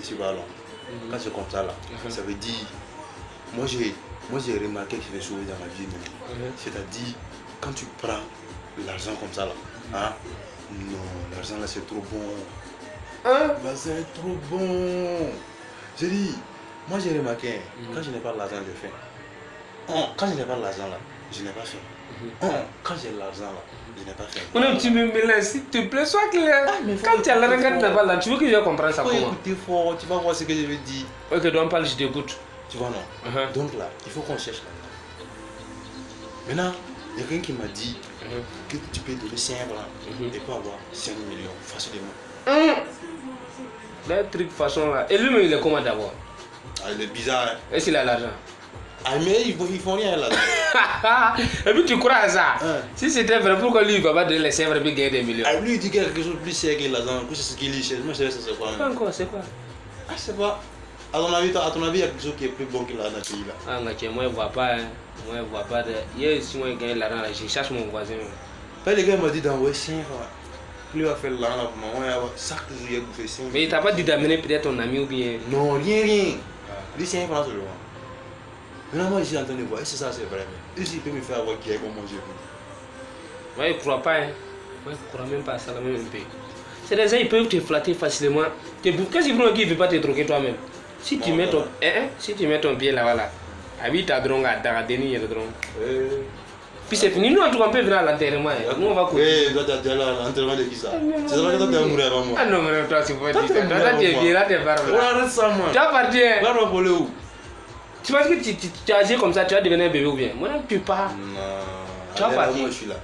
suis ballon. Quand c'est comme ça là, ça veut dire, moi j'ai remarqué quelque chose dans ma vie. C'est-à-dire, quand tu prends l'argent comme ça là, hein, non, l'argent là c'est trop bon. Bah, c'est trop bon. J'ai dit, moi j'ai remarqué, quand je n'ai pas l'argent, je fais. Quand je n'ai pas l'argent là, je n'ai pas fait. Quand j'ai l'argent là, je n'ai pas fait. Non, tu me mélanges, s'il te plaît, sois clair. Quand tu as l'argent, quand tu n'as pas l'argent, tu veux que je comprenne ça comment? comment? Écoutez fort, tu vas voir ce que je veux dire. Ok, donc parle, je t'écoute. Tu vois non? Donc là, il faut qu'on cherche là. Maintenant, il y a quelqu'un qui m'a dit que tu peux donner 5 francs et pas avoir 5 millions facilement. Le truc façon là. Et lui-même, il est comment d'abord? Il est bizarre. Hein? Est-ce qu'il a l'argent? Mais ils font rien là. Et puis tu crois à ça? Si c'était vrai, pourquoi lui il va pas donner les 5 francs et gagner des millions? Lui il dit quelque chose de plus sérieux que l'argent. C'est ce qu'il cherche. Moi je sais c'est quoi. Pas encore, c'est quoi? Je sais pas. À ton avis, il y a quelque chose qui est plus bon que l'argent dans ce pays là. Moi je vois pas. Moi je vois pas. Hier, si moi je gagne l'argent, je cherche mon voisin. Les gars m'ont dit d'envoyer 5 francs. Plus il va faire l'argent pour moi, chaque jour il a bouffé 5 francs. Mais il t'a pas dit d'amener peut-être ton ami ou bien? Non, rien. Lui 5 francs seulement. Maintenant, moi, je suis en train de voir, et c'est ça, c'est vrai. Et s'il peut me faire avoir qui est comme moi, je veux. Moi, je ne crois pas. Moi, je ne crois même pas à ça, même un peu. C'est des gens, ils peuvent te flatter facilement. Qu'est-ce qu'ils font qu'ils ne veulent pas te troquer toi-même? Si tu mets ton pied là-bas, là, habite à Dronga, à Denis, puis c'est fini. Nous, en tout cas, on peut venir à l'enterrement. Nous, on va couper. Oui, toi, tu es là à l'enterrement de qui ça? C'est vrai que toi, tu es mourir avant moi. Ah non, mais toi, c'est pas dit ça. Toi, tu es bien, là, tu es barbe. Arrête ça, moi. Tu appartiens. Va me voler où? Tu penses que tu agis comme ça, tu vas devenir un bébé ou bien? Moi, non, tu pas. Non. Tu vas partir. Moi, je suis là.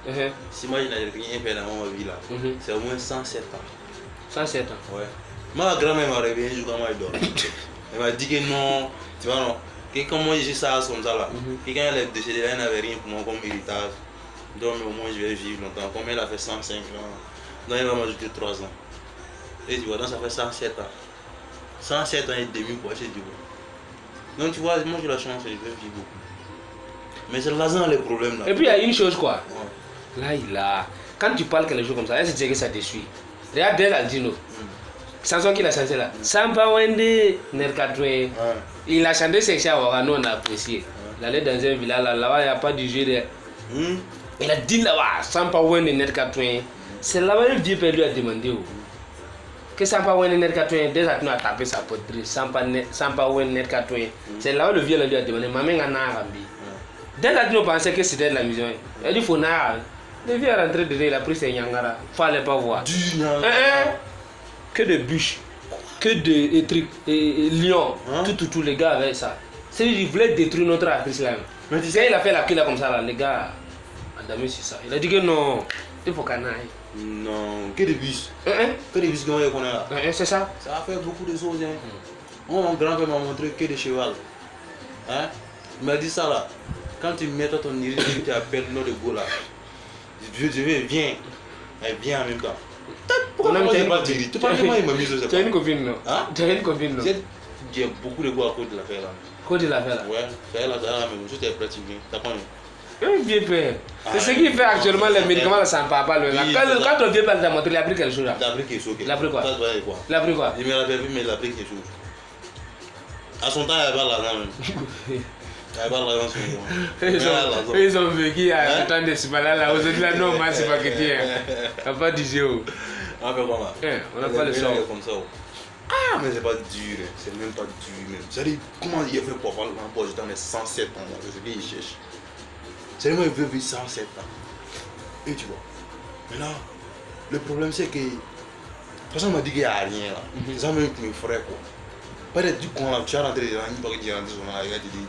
Si moi, je n'ai rien fait dans ma vie là, c'est au moins 107 ans. 107 ans? Ouais. Ma grand-mère m'a réveillé un jour quand moi, elle dort. Elle m'a dit que non, tu vois, non. Que comme moi, j'ai ça comme ça là. Et quand elle est décédée, elle n'avait rien pour moi comme héritage. Donc, au moins, je vais vivre longtemps. Comme elle a fait 105 ans, donc elle va m'ajouter 3 ans. Et tu vois, donc ça fait 107 ans. 107 ans et demi pour acheter du bois. Donc tu vois, moi j'ai la chance, je vais vivre beaucoup. Mais c'est l'argent le problème là. Et puis il y a une chose quoi. Là, quand tu parles quelque chose comme ça, est-ce que ça te suit? Regarde Del Aldino. Chanson qu'il a chanté là. Sampa Wende Nerkatwe. Il a chanté ses chats, nous on a apprécié. Il allait dans un village là-bas, il n'y a pas de jeu de. Il a dit là-bas, Sampa Wende Nerkatwe. C'est là-bas le vieux père lui a demandé. Que Sampa Wende Nerkatwe, déjà tu as tapé sa poterie. Sampa Wende Nerkatwe. C'est là où le vieux lui a demandé, maman en a rambi. Dès que tu pensais que c'était de la musique, il a dit faut n'a. Le vieux est rentré dedans, il a pris ses Nyangara. Fallait pas voir. Que de bûches, que de trucs, lions, tous les gars avec ça. Il voulait détruire notre Afrique là. Mais tu sais, il a fait la queue là comme ça là, les gars. Adamé sur ça. Il a dit que non, il faut qu'on aille. Non, que de bus. Que de bus qu'on est là. C'est ça. Ça a fait beaucoup de choses. Mon grand-père m'a montré que de cheval. Il m'a dit ça là. Quand tu mets ton iris, tu appelles le de go là. Je vais, viens. Elle vient en même temps. Pourquoi tu n'as pas dit? Tu parles de moi, il m'a mis sur ça. Tu as une copine non? Tu as une copine non? J'ai beaucoup de go à cause de l'affaire là. Cause de l'affaire là? Ouais, c'est là, même. Je t'ai prêté, t'as pas un vieux père. C'est ce qui fait actuellement les médicaments sans papa. Quand le vieux père t'a montré, il a pris quelque chose là. Il a pris quelque chose. Il a pris quoi? Il a pris quoi? Il me l'avait vu, mais il a pris quelque chose. À son temps, il avait pas l'argent même. Il avait pas l'argent sur lui. Ils ont vécu à temps de ce malade là. Aujourd'hui là, non, moi c'est pas que tu es. On n'a pas du jeu. On fait comment? On n'a pas le choix. Comme ça. Ah, mais c'est pas dur. C'est même pas dur même. C'est-à-dire, comment il a fait pour avoir l'emploi dans les 107 ans là? C'est ce qu'il cherche. C'est moi, il veut vivre 107 ans. Et tu vois. Maintenant, le problème c'est que. Personne m'a dit qu'il n'y a rien là. C'est ça même qui me ferait quoi. Peut-être du coup, tu as rentré dans une fois que tu es rentré sur là, il va te dire.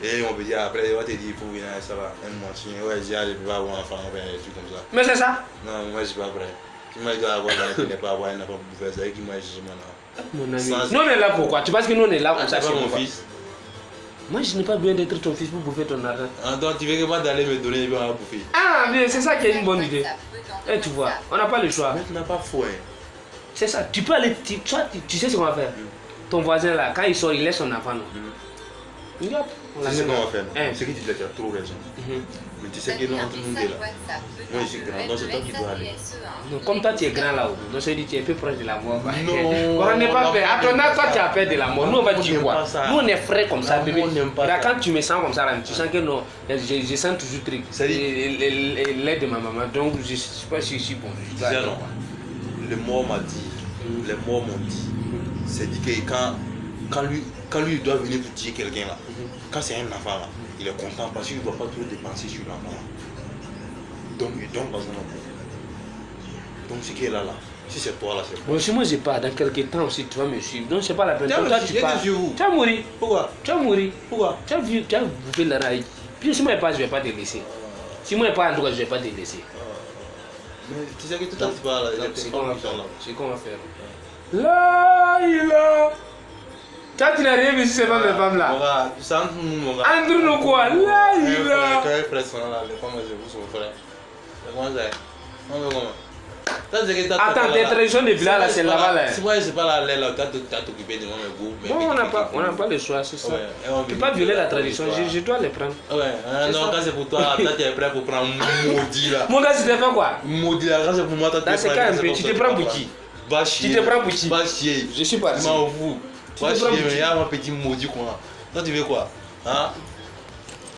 Et on peut dire après, il va te dire, il faut venir, ça va, un mois, ouais, je ne peux pas avoir un enfant, des trucs comme ça. Mais c'est ça? Non, moi je suis pas prêt. Si moi je dois avoir un enfant, il n'est pas avoir un enfant pour faire ça, avec qui moi je suis maintenant. Mon ami. Nous on est là pourquoi? Tu penses que nous on est là pour ça? C'est pas mon fils. Moi je n'ai pas besoin d'être ton fils pour bouffer ton argent. Donc tu veux que moi d'aller me donner, il va bouffer. Ah, mais c'est ça qui est une bonne idée. Et tu vois, on n'a pas le choix. Mais tu n'as pas foi. C'est ça, tu peux aller, tu sais ce qu'on va faire. Ton voisin là, quand il sort, il laisse son enfant. Yop, on Tu la sais met. comment on va faire? Hein. C'est que tu as trop raison. Mais tu sais que nous, tout le monde est là. Moi, je suis grand, donc c'est toi qui dois aller. Non, comme toi tu es grand là-haut, donc ça veut dire tu es un peu proche de la mort. Non, On n'est pas on peur. À ton âge, toi tu as peur de la mort. Nous on va On dire n'aime quoi? pas ça. Nous on est frais comme ça, Non, bébé. on n'aime pas Là, ça. quand tu me sens comme ça, là, tu sens que non, je sens toujours truc. Ça dit- L'aide de ma maman, donc je ne suis pas si bon. Je dois Disais aller, non. quoi. Les morts m'ont dit, les morts m'ont dit, c'est dit que quand lui il doit venir pour tuer quelqu'un là, quand c'est un enfant là, il est content parce qu'il ne doit pas trop dépenser sur l'enfant là. Donc il donne dans un enfant. Donc ce qui est là, si c'est toi là, c'est Bon, si moi j'ai pas, dans quelques temps aussi tu vas me suivre. Donc c'est pas la peine. Tiens, Donc, toi mais tu si, pars. j'ai des yeux où? Tu vas mourir. Pourquoi? Tu vas mourir. Pourquoi? Tu as bouffé la raille. Puis si moi je pas, je vais pas te laisser. Si moi je pas, en tout cas, je vais pas te laisser. Mais tu sais que tout à l'heure là, il y a des C'est qu'on va femmes qui faire. sont là. C'est qu'on va faire. Là, il a. Quand tu n'as rien vu sur ces femmes, les femmes Mon là. gars, tu sens mon gars. Entre nous quoi? Là, il a. Quand les frères sont là, les femmes elles vous sont frères. Comment ça? Comment? Attends, tes traditions de village là, c'est là-bas là. Si moi je sais pas là, là, tu as t'occuper de moi, mais go. Bon, on n'a pas le choix, c'est ça. Ouais, et on Tu peux vient pas violer la pour tradition, toi. je dois les prendre. Ouais, C'est non, ça. quand c'est pour toi, toi tu es prêt pour prendre maudit là. Mon gars, tu t'es fait quoi? Maudit là, quand c'est pour moi, toi tu Dans ce cas, un peu, tu te prends pour qui? Va chier. Tu te prends pour qui? Va chier. Je suis parti. Je m'en fous. Tu Va te prends chier, pour mais il qui? y a un petit maudit quoi. Toi tu veux quoi? Hein?